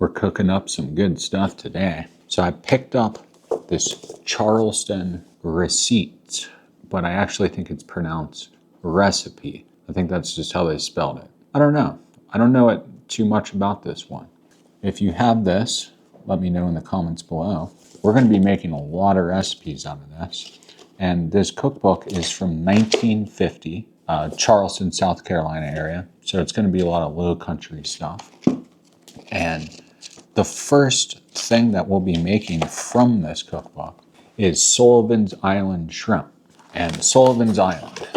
We're cooking up some good stuff today. So I picked up this Charleston Receipts, but I actually think it's pronounced recipe. I think that's just how they spelled it. I don't know. I don't know it too much about this one. If you have this, let me know in the comments below. We're going to be making a lot of recipes out of this. And this cookbook is from 1950, Charleston, South Carolina area. So it's going to be a lot of low country stuff. And the first thing that we'll be making from this cookbook is Sullivan's Island shrimp. And Sullivan's Island,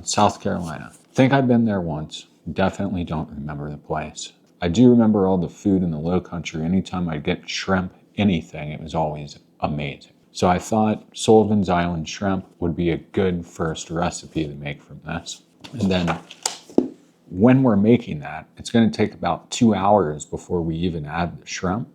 South Carolina. I think I've been there once. Definitely don't remember the place. I do remember all the food in the low country. Anytime I'd get shrimp, anything, it was always amazing. So I thought Sullivan's Island shrimp would be a good first recipe to make from this. And then when we're making that, it's going to take about 2 hours before we even add the shrimp.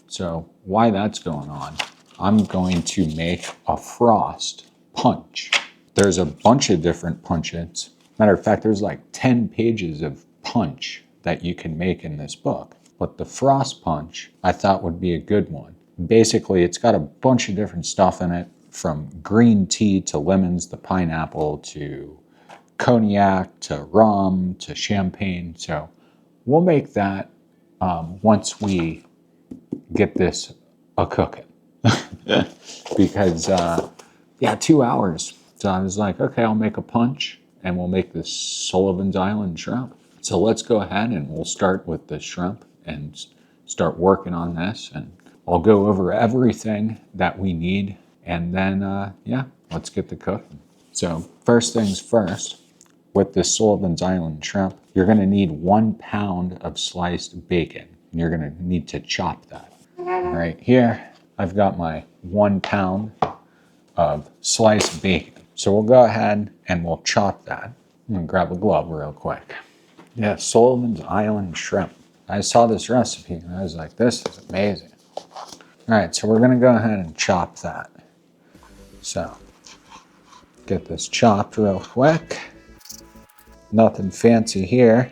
So while that's going on, I'm going to make a frost punch. There's a bunch of different punches. Matter of fact, there's like 10 pages of punch that you can make in this book. But the frost punch I thought would be a good one. Basically, it's got a bunch of different stuff in it, from green tea to lemons to pineapple to cognac to rum to champagne. So we'll make that once we get this a-cooking. Because, 2 hours. So I was like, okay, I'll make a punch and we'll make this Sullivan's Island shrimp. So let's go ahead and we'll start with the shrimp and start working on this. And I'll go over everything that we need. And then, let's get to cooking. So first things first, with this Sullivan's Island shrimp, you're going to need 1 pound of sliced bacon. And you're going to need to chop that. Right here, I've got my 1 pound of sliced bacon. So we'll go ahead and we'll chop that. I'm going to grab a glove real quick. Yeah, Sullivan's Island shrimp. I saw this recipe and I was like, this is amazing. All right, so we're going to go ahead and chop that. So get this chopped real quick. Nothing fancy here.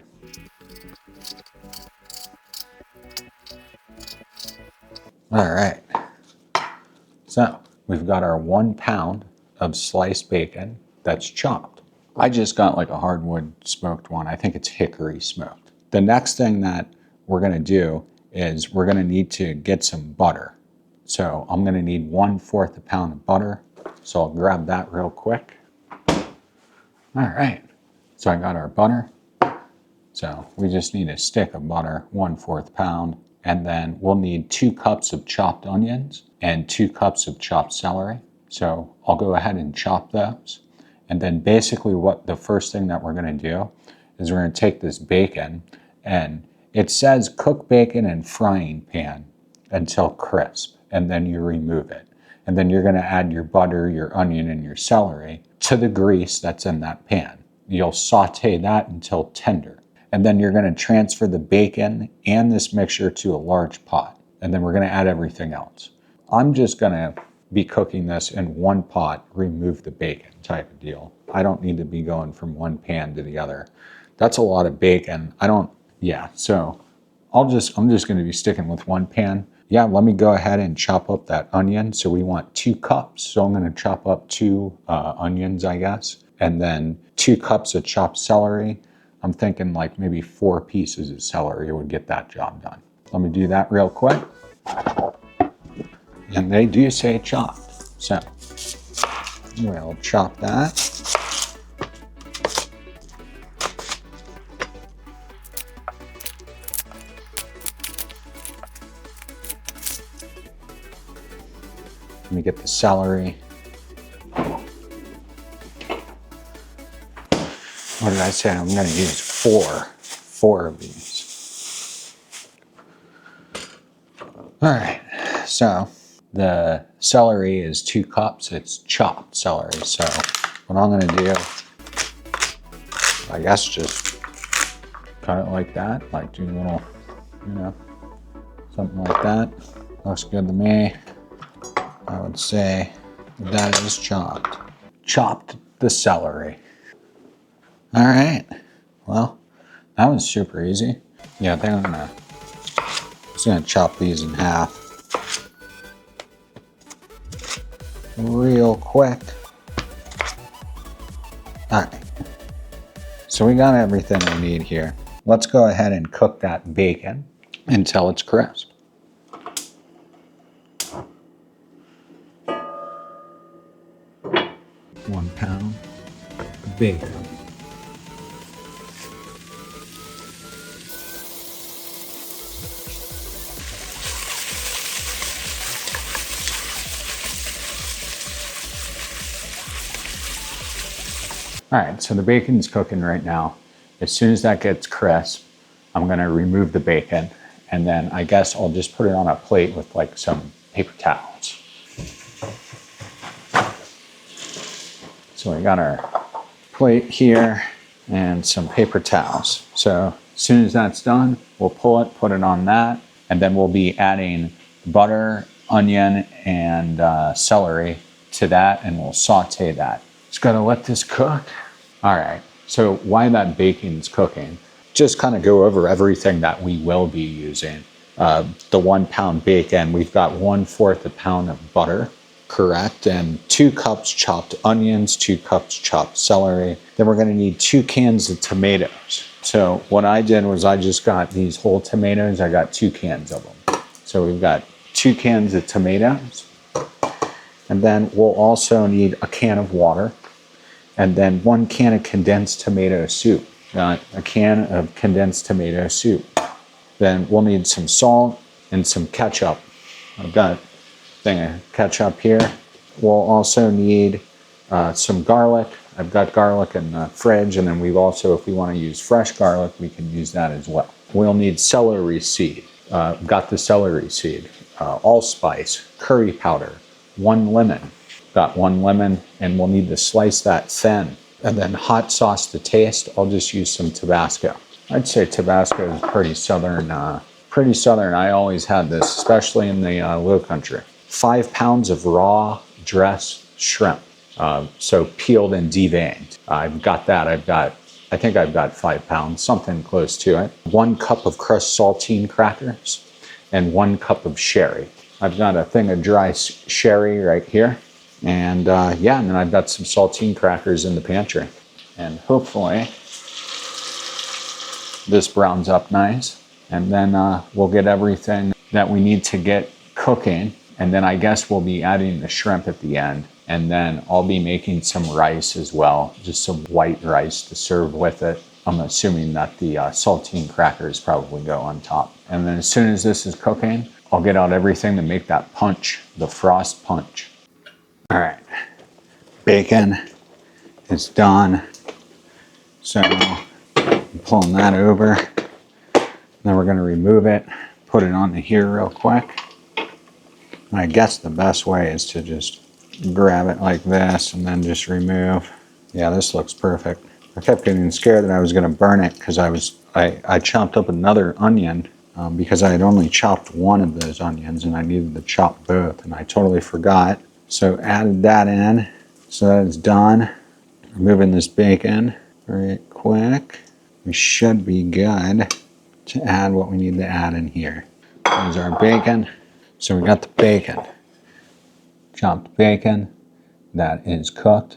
All right. So we've got our 1 pound of sliced bacon that's chopped. I just got like a hardwood smoked one. I think it's hickory smoked. The next thing that we're going to do is we're going to need to get some butter. So I'm going to need 1/4 pound of butter. So I'll grab that real quick. All right. So I got our butter. So we just need a stick of butter, 1/4 pound. And then we'll need 2 cups of chopped onions and 2 cups of chopped celery. So I'll go ahead and chop those. And then basically what the first thing that we're going to do is we're going to take this bacon, and it says cook bacon in frying pan until crisp, and then you remove it. And then you're going to add your butter, your onion, and your celery to the grease that's in that pan. You'll saute that until tender. And then you're going to transfer the bacon and this mixture to a large pot. And then we're going to add everything else. I'm just going to be cooking this in one pot, remove the bacon type of deal. I don't need to be going from one pan to the other. That's a lot of bacon. So I'm just going to be sticking with one pan. Yeah, let me go ahead and chop up that onion. So we want 2 cups. So I'm going to chop up 2 onions, I guess. And then 2 cups of chopped celery. I'm thinking like maybe 4 pieces of celery would get that job done. Let me do that real quick. And they do say chopped. So we'll chop that. Let me get the celery. What did I say? I'm going to use 4 of these. All right, so the celery is 2 cups. It's chopped celery. So what I'm going to do, I guess just cut it like that, like do a little, something like that. Looks good to me. I would say that is chopped. Chopped the celery. All right, well, that was super easy. Yeah, I think I'm gonna Just gonna chop these in half real quick. All right, so we got everything we need here. Let's go ahead and cook that bacon until it's crisp. One pound bacon. All right, so the bacon's cooking right now. As soon as that gets crisp, I'm gonna remove the bacon, and then I guess I'll just put it on a plate with like some paper towels. So we got our plate here and some paper towels. So as soon as that's done, we'll pull it, put it on that, and then we'll be adding butter, onion, and celery to that, and we'll saute that. Just gotta let this cook. All right, so while that bacon's cooking, just kind of go over everything that we will be using. The 1 pound bacon, we've got 1/4 a pound of butter, correct? And 2 cups chopped onions, 2 cups chopped celery. Then we're gonna need 2 cans of tomatoes. So what I did was I just got these whole tomatoes. I got 2 cans of them. So we've got 2 cans of tomatoes. And then we'll also need a can of water. And then 1 can of condensed tomato soup. Got a can of condensed tomato soup. Then we'll need some salt and some ketchup. I've got a thing of ketchup here. We'll also need some garlic. I've got garlic in the fridge, and then we've also, if we want to use fresh garlic, we can use that as well. We'll need celery seed. Got the celery seed. Allspice, curry powder, 1 lemon. Got 1 lemon, and we'll need to slice that thin. And then hot sauce to taste. I'll just use some Tabasco. I'd say Tabasco is pretty southern. I always had this, especially in the low country. 5 pounds of raw dressed shrimp. So peeled and deveined. I've got that. I think I've got 5 pounds, something close to it. 1 cup of crushed saltine crackers and 1 cup of sherry. I've got a thing of dry sherry right here. And yeah, and then I've got some saltine crackers in the pantry. And hopefully this browns up nice. And then we'll get everything that we need to get cooking. And then I guess we'll be adding the shrimp at the end. And then I'll be making some rice as well, just some white rice to serve with it. I'm assuming that the saltine crackers probably go on top. And then as soon as this is cooking, I'll get out everything to make that punch, the frost punch. All right, bacon is done. So I'm pulling that over. Then we're gonna remove it, put it onto here real quick. And I guess the best way is to just grab it like this and then just remove. Yeah, this looks perfect. I kept getting scared that I was gonna burn it because I chopped up another onion because I had only chopped 1 of those onions and I needed to chop both, and I totally forgot. So added that in, so that it's done. Removing this bacon right quick. We should be good to add what we need to add in here. There's our bacon. So we got the bacon, chopped bacon that is cooked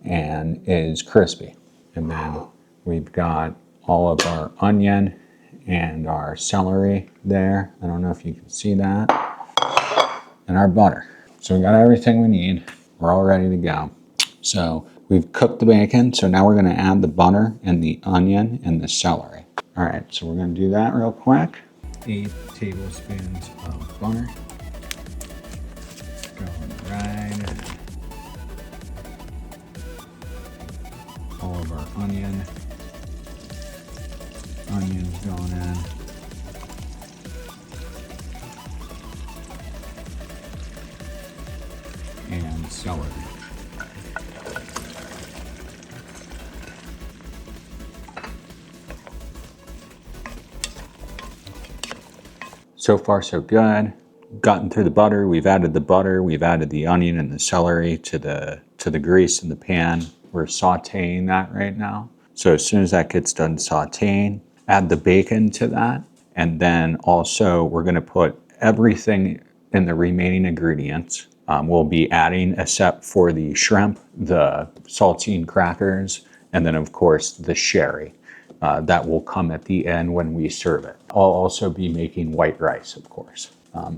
and is crispy. And then we've got all of our onion and our celery there. I don't know if you can see that. And our butter. So we got everything we need. We're all ready to go. So we've cooked the bacon. So now we're gonna add the butter and the onion and the celery. All right, so we're gonna do that real quick. 8 tablespoons of butter. Going right in. All of our onions going in. And celery. So far so good. Gotten through the butter, we've added the onion and the celery to the grease in the pan. We're sauteing that right now. So as soon as that gets done sauteing, add the bacon to that, And then also we're gonna put everything in the remaining ingredients. We'll be adding, except for the shrimp, the saltine crackers, and then of course the sherry. That will come at the end when we serve it. I'll also be making white rice, of course.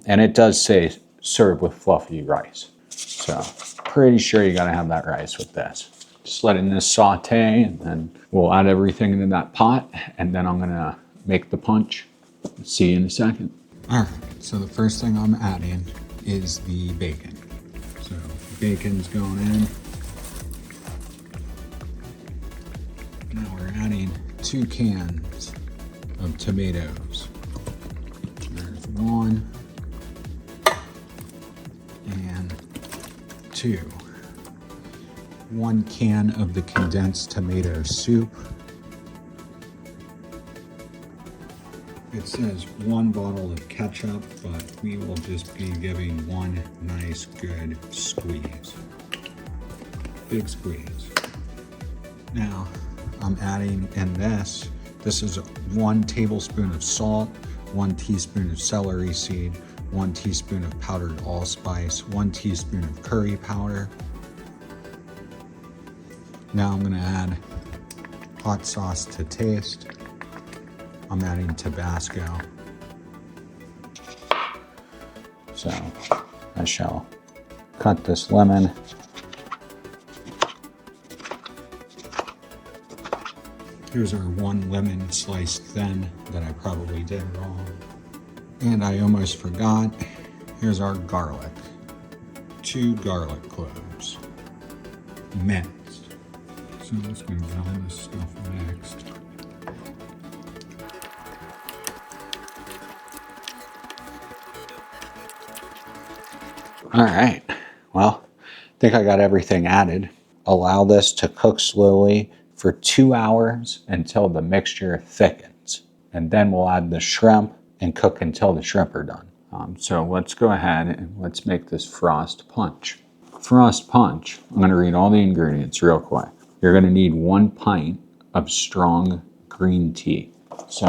And it does say serve with fluffy rice. So pretty sure you gotta have that rice with this. Just letting this saute, and then we'll add everything into that pot, and then I'm gonna make the punch. See you in a second. All right, so the first thing I'm adding is the bacon. So bacon's going in. Now we're adding 2 cans of tomatoes. There's 1 and 2. 1 can of the condensed tomato soup. It says 1 bottle of ketchup, but we will just be giving 1 nice good squeeze. Big squeeze. Now I'm adding in this is 1 tablespoon of salt, 1 teaspoon of celery seed, 1 teaspoon of powdered allspice, 1 teaspoon of curry powder. Now I'm gonna add hot sauce to taste. I'm adding Tabasco. So I shall cut this lemon. Here's our 1 lemon sliced thin that I probably did wrong. And I almost forgot, here's our garlic. 2 garlic cloves, minced. So I'm just gonna get all this stuff mixed. All right, well, I think I got everything added. Allow this to cook slowly for 2 hours until the mixture thickens. And then we'll add the shrimp and cook until the shrimp are done. So let's go ahead and let's make this frost punch. Frost punch, I'm gonna read all the ingredients real quick. You're gonna need 1 pint of strong green tea. So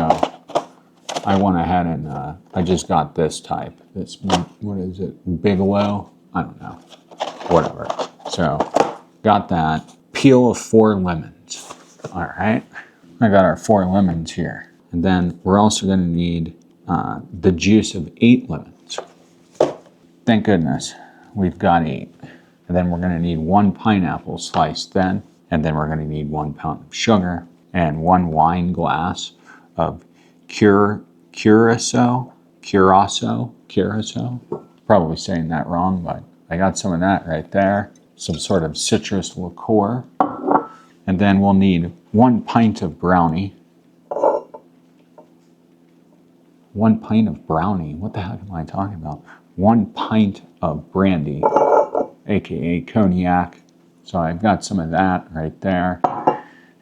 I went ahead and I just got this type. This, what is it, Bigelow? I don't know, whatever. So got that. Peel of 4 lemons. All right, I got our 4 lemons here. And then we're also gonna need the juice of 8 lemons. Thank goodness, we've got 8. And then we're gonna need 1 pineapple sliced thin, and then we're gonna need 1 pound of sugar and 1 wine glass of curacao. Probably saying that wrong, but I got some of that right there. Some sort of citrus liqueur. And then we'll need 1 pint of brownie. 1 pint of brownie? What the heck am I talking about? 1 pint of brandy, AKA cognac. So I've got some of that right there.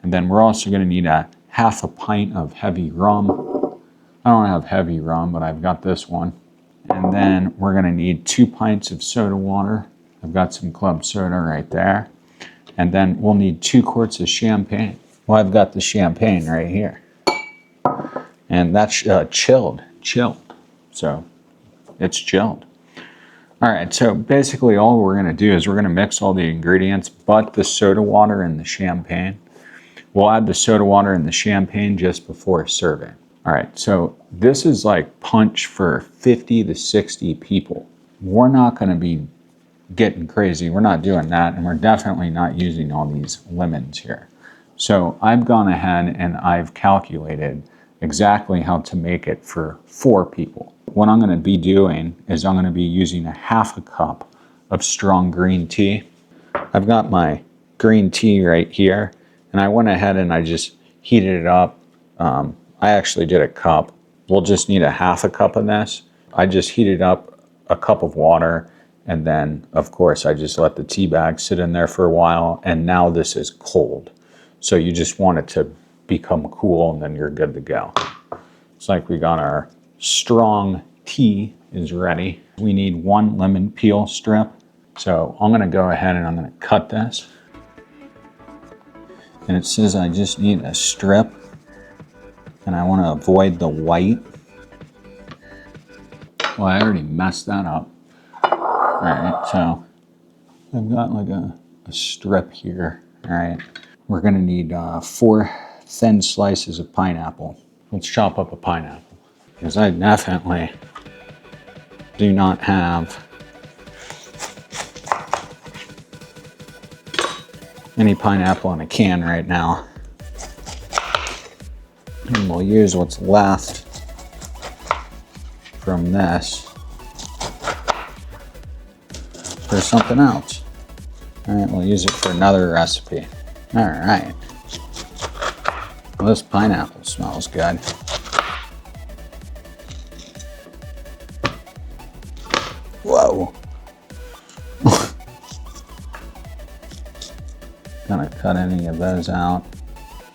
And then we're also gonna need a half a pint of heavy rum. I don't have heavy rum, but I've got this one. And then we're gonna need 2 pints of soda water. I've got some club soda right there. And then we'll need 2 quarts of champagne. Well, I've got the champagne right here. And that's chilled. So it's chilled. All right, so basically all we're gonna do is we're gonna mix all the ingredients but the soda water and the champagne. We'll add the soda water and the champagne just before serving. All right, so this is like punch for 50 to 60 people. We're not gonna be getting crazy. We're not doing that, and we're definitely not using all these lemons here. So I've gone ahead and I've calculated exactly how to make it for 4 people. What I'm gonna be doing is I'm gonna be using a half a cup of strong green tea. I've got my green tea right here, and I went ahead and I just heated it up. I actually did a cup. We'll just need a half a cup of this. I just heated up a cup of water, and then of course I just let the tea bag sit in there for a while, and now this is cold. So you just want it to become cool, and then you're good to go. It's like we got our strong tea is ready. We need 1 lemon peel strip. So I'm gonna go ahead and I'm gonna cut this. And it says I just need a strip, and I wanna avoid the white. Well, I already messed that up. All right, so I've got like a strip here. All right, we're gonna need 4 thin slices of pineapple. Let's chop up a pineapple because I definitely do not have any pineapple in a can right now. And we'll use what's left from this for something else. All right, we'll use it for another recipe. All right. Well, this pineapple smells good. Whoa. Gonna cut any of those out.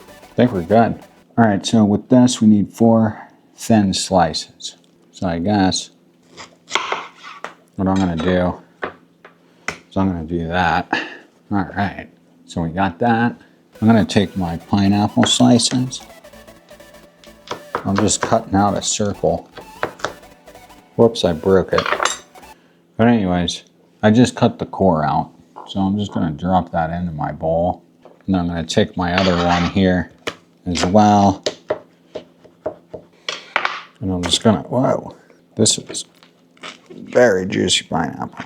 I think we're good. All right, so with this, we need 4 thin slices. So I guess what I'm gonna do is I'm gonna do that. All right, so we got that. I'm gonna take my pineapple slices. I'm just cutting out a circle. Whoops, I broke it. But anyways, I just cut the core out. So I'm just gonna drop that into my bowl. And then I'm gonna take my other one here as well. And I'm just gonna, whoa, this is very juicy pineapple.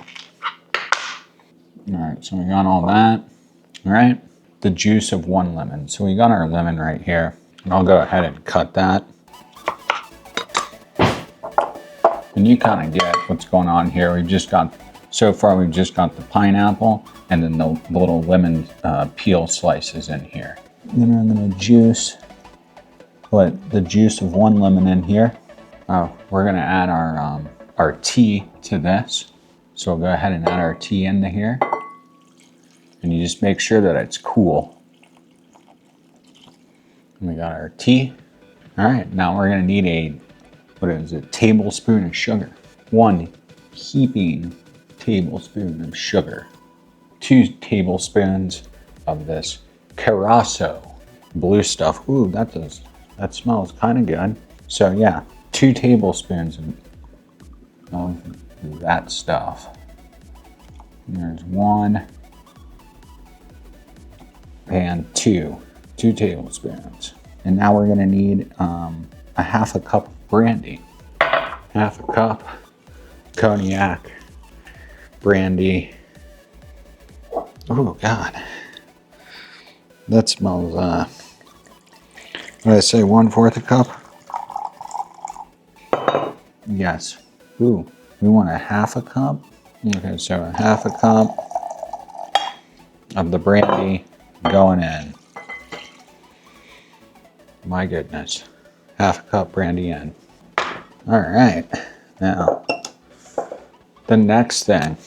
All right, so we got all that. All right, the juice of 1 lemon. So we got our lemon right here. And I'll go ahead and cut that. And you kind of get what's going on here. So far we've just got the pineapple and then the little lemon peel slices in here. And then I'm gonna put the juice of 1 lemon in here. Oh, we're gonna add our tea to this. So we'll go ahead and add our tea into here. And you just make sure that it's cool. And we got our tea. All right, now we're gonna need a tablespoon of sugar. 1 heaping tablespoon of sugar. 2 tablespoons of this carasso blue stuff. Ooh, that smells kind of good. So yeah, 2 tablespoons of that stuff. And there's 1 and 2 tablespoons. And now we're gonna need a half a cup of brandy. Half a cup cognac brandy. Oh God, that smells, what did I say, 1/4 a cup? Yes. Ooh, we want a half a cup. Okay, so a half a cup of the brandy going in. My goodness, half a cup brandy in. All right, now the next thing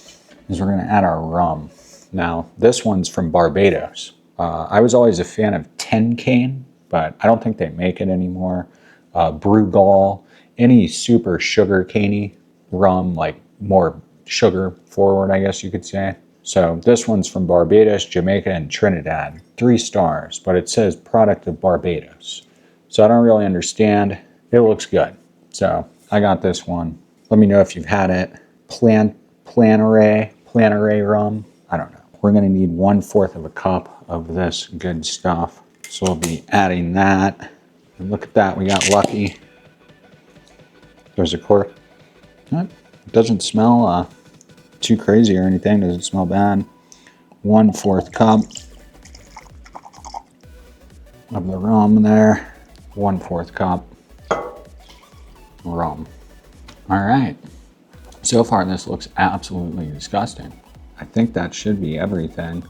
is we're gonna add our rum. Now this one's from Barbados. I was always a fan of 10 cane, but I don't think they make it anymore. Brugal, any super sugar caney rum, like more sugar forward, I guess you could say. So this one's from Barbados, Jamaica, and Trinidad. 3 stars, but it says product of Barbados. So I don't really understand. It looks good. So I got this one. Let me know if you've had it. Planere rum. I don't know. We're gonna need 1/4 of a cup of this good stuff. So we'll be adding that. And look at that, we got lucky. There's a cork. It doesn't smell too crazy or anything. Doesn't smell bad. 1/4 cup of the rum there. 1/4 cup rum. All right. So far, this looks absolutely disgusting. I think that should be everything.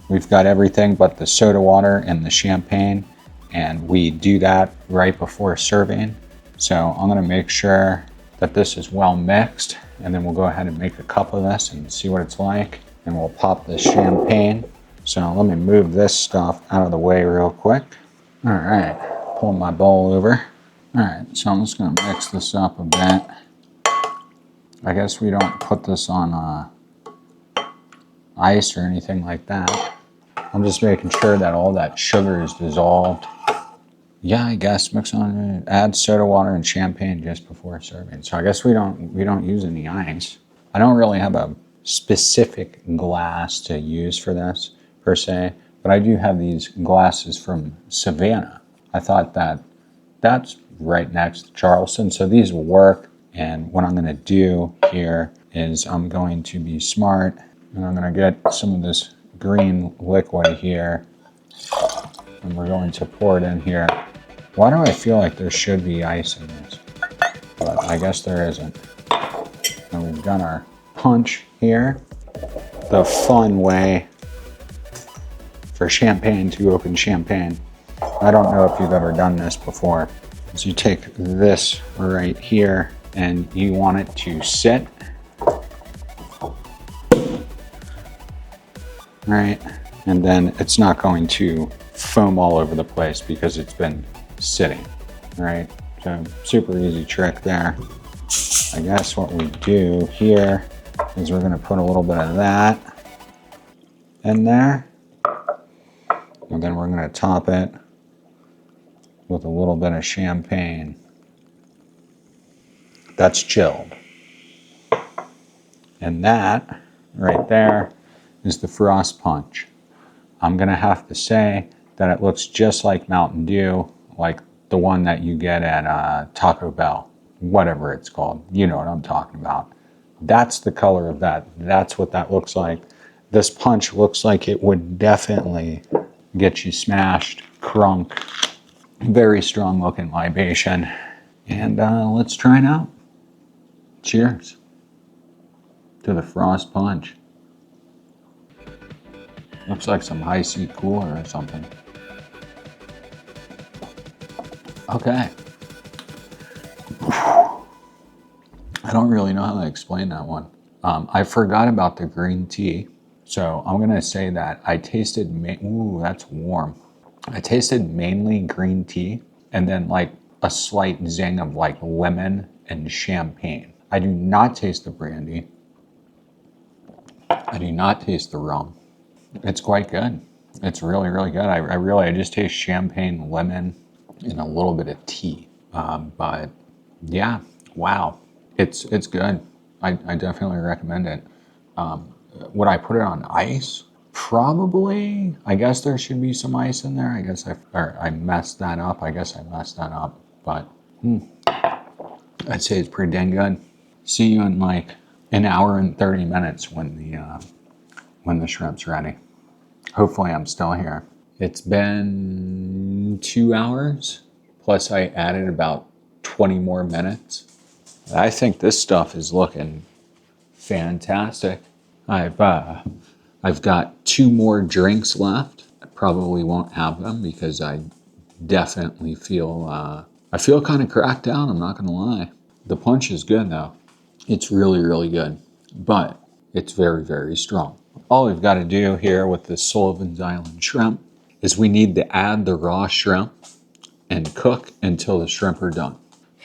We've got everything but the soda water and the champagne, and we do that right before serving. So I'm gonna make sure that this is well mixed, and then we'll go ahead and make a cup of this and see what it's like. And we'll pop the champagne. So let me move this stuff out of the way real quick. All right, pull my bowl over. All right, so I'm just gonna mix this up a bit. I guess we don't put this on ice or anything like that. I'm just making sure that all that sugar is dissolved. Yeah, I guess mix on, add soda water and champagne just before serving. So I guess we don't use any ice. I don't really have a specific glass to use for this per se, but I do have these glasses from Savannah. I thought that that's right next to Charleston, so these will work. And what I'm going to do here is I'm going to be smart, and I'm going to get some of this green liquid here, and we're going to pour it in here. Why do I feel like there should be ice in this? But I guess there isn't. And we've got our punch here. The fun way for champagne to open champagne. I don't know if you've ever done this before. So you take this right here and you want it to sit. Right? And then it's not going to foam all over the place because it's been sitting, right? So super easy trick there. I guess what we do here is we're gonna put a little bit of that in there. And then we're gonna top it with a little bit of champagne. That's chilled. And that right there is the frost punch. I'm gonna have to say that it looks just like Mountain Dew, like the one that you get at Taco Bell, whatever it's called. You know what I'm talking about. That's the color of that. That's what that looks like. This punch looks like it would definitely get you smashed, crunk. Very strong looking libation. And let's try it out. Cheers to the frost punch. Looks like some high C cooler or something. Okay. I don't really know how to explain that one. I forgot about the green tea. So I'm gonna say that I tasted, ooh, that's warm. I tasted mainly green tea and then like a slight zing of like lemon and champagne. I do not taste the brandy. I do not taste the rum. It's quite good. It's really, really good. I just taste champagne, lemon, and a little bit of tea. But yeah, wow. It's good. I definitely recommend it. Would I put it on ice? Probably. I guess there should be some ice in there. I guess I messed that up. I guess I messed that up. But I'd say it's pretty dang good. See you in like an hour and 30 minutes when the shrimp's ready. Hopefully I'm still here. It's been 2 hours, plus I added about 20 more minutes. I think this stuff is looking fantastic. I've got 2 more drinks left. I probably won't have them because I definitely feel kind of cracked down, I'm not gonna lie. The punch is good though. It's really, really good, but it's very, very strong. All we've got to do here with the Sullivan's Island shrimp is we need to add the raw shrimp and cook until the shrimp are done.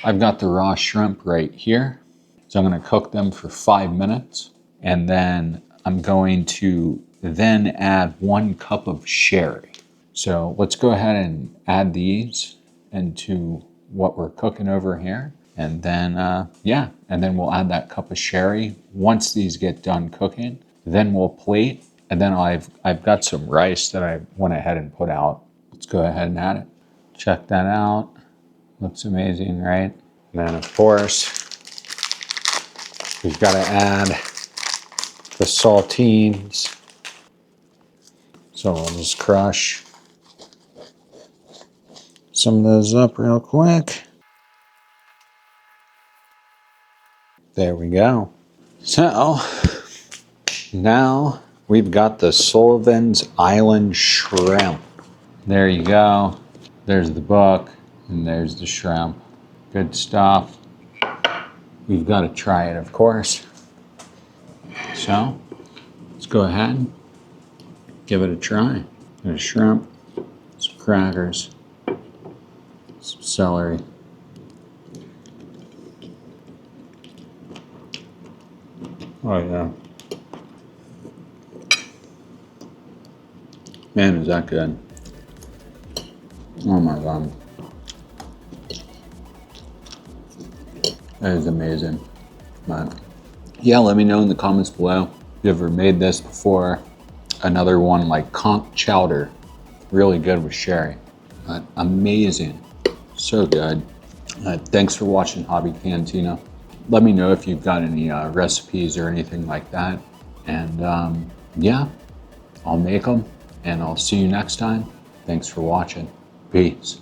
I've got the raw shrimp right here. So I'm going to cook them for 5 minutes. And then I'm going to then add 1 cup of sherry. So let's go ahead and add these into what we're cooking over here. And then, and then we'll add that cup of sherry. Once these get done cooking, then we'll plate. And then I've got some rice that I went ahead and put out. Let's go ahead and add it. Check that out. Looks amazing, right? And then of course, we've got to add the saltines. So we'll just crush some of those up real quick. There we go. So now we've got the Sullivan's Island shrimp. There you go. There's the book and there's the shrimp. Good stuff. We've got to try it, of course. So let's go ahead, give it a try. Got a shrimp, some crackers, some celery. Oh yeah. Man, is that good. Oh my God. That is amazing. But yeah, let me know in the comments below if you ever made this before. Another one like conch chowder, really good with sherry. Amazing, so good. Thanks for watching Hobby Cantina. Let me know if you've got any recipes or anything like that. And yeah, I'll make them and I'll see you next time. Thanks for watching. Peace.